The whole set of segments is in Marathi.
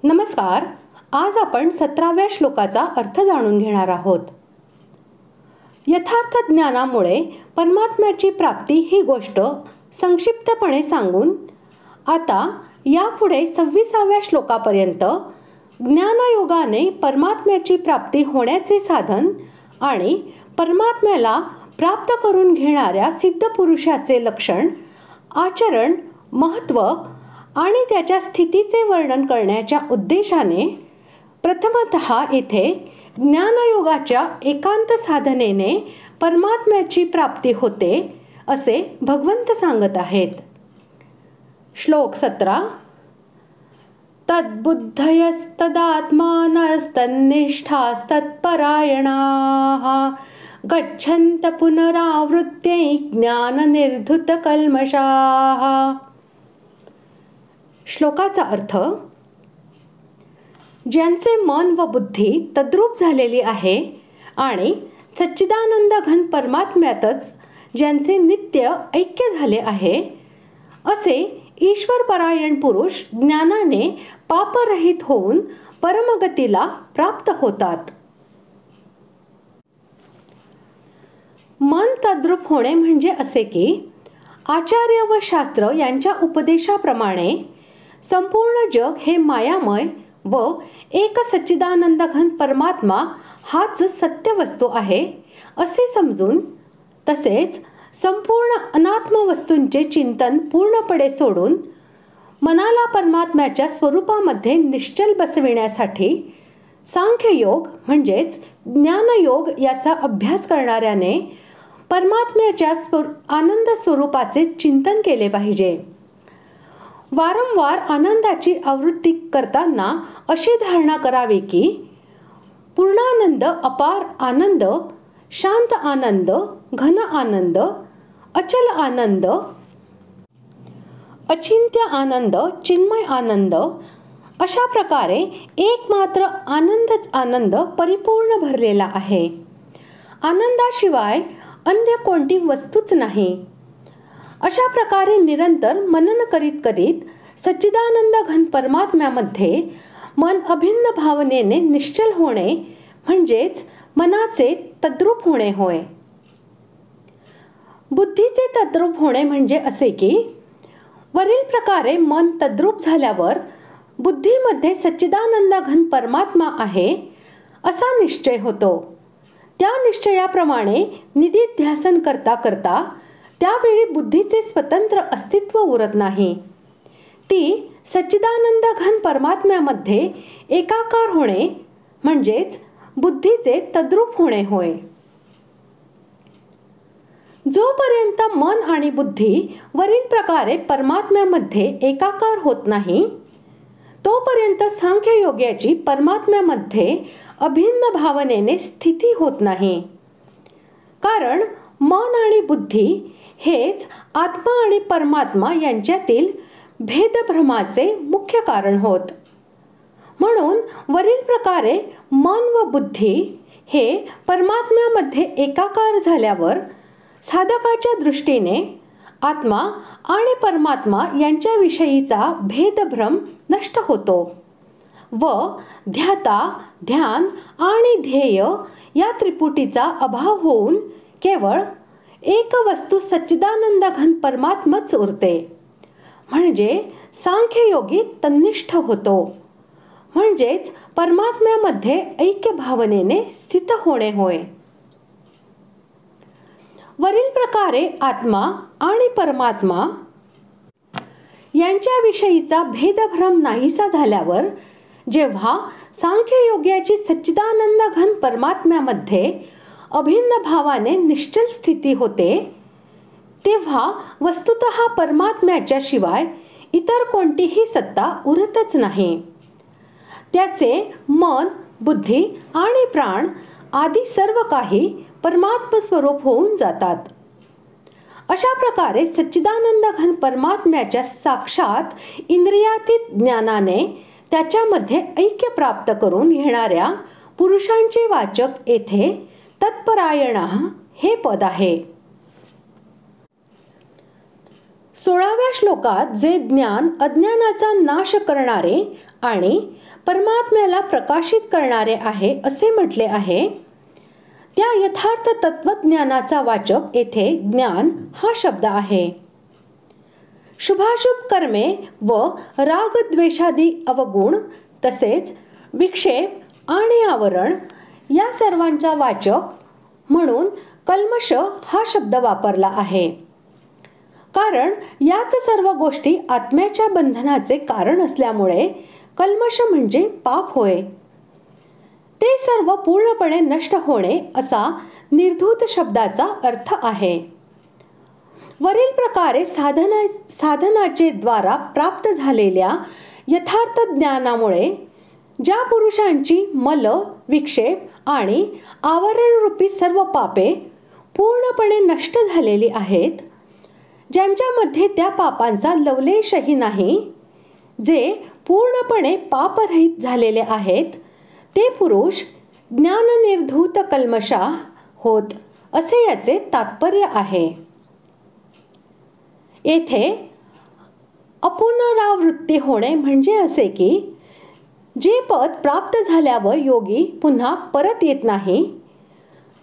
नमस्कार. आज आपण 17व्या श्लोकाचा अर्थ जाणून घेणार आहोत. यथार्थ ज्ञानामुळे परमात्म्याची प्राप्ती ही गोष्ट संक्षिप्तपणे सांगून आता यापुढे 26व्या श्लोकापर्यंत ज्ञानयोगाने परमात्म्याची प्राप्ती होण्याचे साधन आणि परमात्म्याला प्राप्त करून घेणाऱ्या सिद्ध पुरुषाचे लक्षण, आचरण, महत्त्व आणि त्याच्या स्थितीचे वर्णन करण्याच्या उद्देशाने प्रथमतः येथे ज्ञानयोगाच्या एकांत साधनेने परमात्म्याची प्राप्ती होते असे भगवंत सांगत आहेत. श्लोक 17. तद्बुद्धयस्तदात्मानस्तन्निष्ठास्तत्परायणाः गच्छन्त पुनरावृत्त्यै ज्ञाननिर्धुतकल्मषाः. श्लोकाचा अर्थ: ज्यांचे मन व बुद्धी तद्रूप झालेली आहे आणि सच्चिदानंद घन परमात्म्यातच ज्यांचे नित्य ऐक्य झाले आहे, असे ईश्वरपरायण पुरुष ज्ञानाने पापरहित होऊन परमगतीला प्राप्त होतात. मन तद्रूप होणे म्हणजे असे की आचार्य व शास्त्र यांच्या उपदेशाप्रमाणे संपूर्ण जग हे मायामय व एक सच्चिदानंद घन परमात्मा हाच सत्य वस्तू आहे असे समजून, तसेच संपूर्ण अनात्म वस्तूंचे चिंतन पूर्णपणे सोडून मनाला परमात्म्याच्या स्वरूपामध्ये निश्चल बसविण्यासाठी सांख्ययोग म्हणजेच ज्ञानयोग याचा अभ्यास करणाऱ्याने परमात्म्याच्या आनंद स्वरूपाचे चिंतन केले पाहिजे. वारंवार आनंदाची आवृत्ती करताना अशी धारणा करावी की पूर्णानंद, अपार आनंद, शांत आनंद, घन आनंद, अचल आनंद, अचिंत्य आनंद, चिन्मय आनंद, अशा प्रकारे एकमात्र आनंदच आनंद परिपूर्ण भरलेला आहे. आनंदाशिवाय अन्य कोणती वस्तूच नाही. अशा प्रकारे निरंतर मनन करीत करीत सच्चिदानंद घन परमात्म्यामध्ये मन अभिन्न भावनेने निश्चल होणे म्हणजेच मनाचे तद्रूप होणे होय. बुद्धीचे तद्रूप होणे म्हणजे असे की वरील प्रकारे मन तद्रूप झाल्यावर बुद्धीमध्ये सच्चिदानंद घन परमात्मा आहे असा निश्चय होतो. त्या निश्चयाप्रमाणे निधिध्यासन करता करता त्यावेळी बुद्धीचे स्वतंत्र अस्तित्व उरत नाही. ती सच्चिदानंद घन परमात्म्यामध्ये एकाकार होणे म्हणजेच बुद्धीचे तद्रूप होणे होय. जोपर्यंत मन आणि बुद्धी वरील प्रकारे परमात्म्यामध्ये एकाकार होत नाही, तोपर्यंत सांख्ययोग्याची परमात्म्यामध्ये अभिन्न भावनेने स्थिती होत नाही. कारण मन आणि बुद्धी हेच आत्मा आणि परमात्मा यांच्यातील भेदभ्रमाचे मुख्य कारण होत. म्हणून वरील प्रकारे मन व बुद्धी हे परमात्म्यामध्ये एकाकार झाल्यावर साधकाच्या दृष्टीने आत्मा आणि परमात्मा यांच्याविषयीचा भेदभ्रम नष्ट होतो व ध्याता, ध्यान आणि ध्येय या त्रिपुटीचा अभाव होऊन केवळ एक वस्तू सच्चिदानंद घन परमात्माच उरते. म्हणजे सांख्ययोगी तन्निष्ठ होतो, म्हणजेच परमात्म्यामध्ये ऐक्य भावनेने स्थित होणे होय. वरील प्रकारे आत्मा आणि परमात्मा यांच्याविषयीचा भेदभ्रम नाहीसा झाल्यावर जेव्हा सांख्ययोग्याची सच्चिदानंद घन परमात्म्यामध्ये अभिन्न भावाने निश्चल स्थिती होते, तेव्हा वस्तुतः परमात्म्याच्या शिवाय इतर कोणतीही सत्ता उरतच नाही. त्याचे मन, बुद्धी आणि प्राण आदी सर्व काही परमात्म स्वरूप होऊन जातात. अशा प्रकारे सच्चिदानंद घन परमात्म्याच्या साक्षात इंद्रियातीत ज्ञानाने त्याच्यामध्ये ऐक्य प्राप्त करून घेणाऱ्या पुरुषांचे वाचक येथे तत्परायण हे पद आहे. 16व्या श्लोकात जे ज्ञान अज्ञानाचा नाश करणारे आणि परमात्म्याला प्रकाशित करणारे आहे असे म्हटले आहे, त्या यथार्थ तत्वज्ञानाचा वाचक येथे ज्ञान हा शब्द आहे. शुभाशुभ कर्मे व रागद्वेषादी अवगुण तसेच विक्षेप आणि आवरण या सर्वांचा वाचक म्हणून कल्मष हा शब्द वापरला आहे. कारण याच सर्व गोष्टी आत्म्याच्या बंधनाचे कारण असल्यामुळे कल्मष म्हणजे पाप होय. ते सर्व पूर्णपणे नष्ट होणे असा निर्धूत शब्दाचा अर्थ आहे. वरील प्रकारे साधनाचे द्वारा प्राप्त झालेल्या यथार्थ ज्ञानामुळे ज्या पुरुषांची मल, विक्षेप आणि आवरणरूपी सर्व पापे पूर्णपणे नष्ट झालेली आहेत, ज्यांच्यामध्ये त्या पापांचा लवलेशही नाही, जे पूर्णपणे पापरहित झालेले आहेत, ते पुरुष ज्ञाननिर्धूत कल्मषा होत असे याचे तात्पर्य आहे. येथे अपुनरावृत्ती होणे म्हणजे असे की जे पद प्राप्त झाल्यावर योगी पुन्हा परत येत नाही.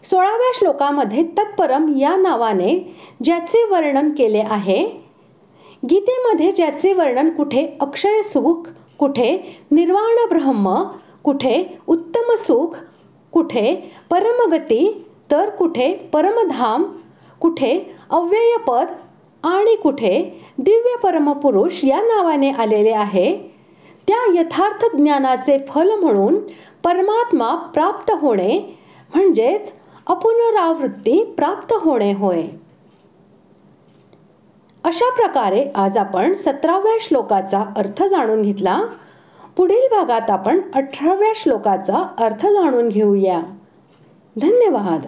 16व्या श्लोकामध्ये तत्परम या नावाने ज्याचे वर्णन केले आहे, गीतेमध्ये ज्याचे वर्णन कुठे अक्षय सुख, कुठे निर्वाण ब्रह्म, कुठे उत्तम सुख, कुठे परमगती, तर कुठे परमधाम, कुठे अव्ययपद आणि कुठे दिव्य परमपुरुष या नावाने आलेले आहे, त्या यथार्थ ज्ञानाचे फल म्हणून परमात्मा प्राप्त होणे म्हणजेच अपुनरावृत्ती प्राप्त होणे होय. अशा प्रकारे आज आपण 17व्या श्लोकाचा अर्थ जाणून घेतला. पुढील भागात आपण 18व्या श्लोकाचा अर्थ जाणून घेऊया. धन्यवाद.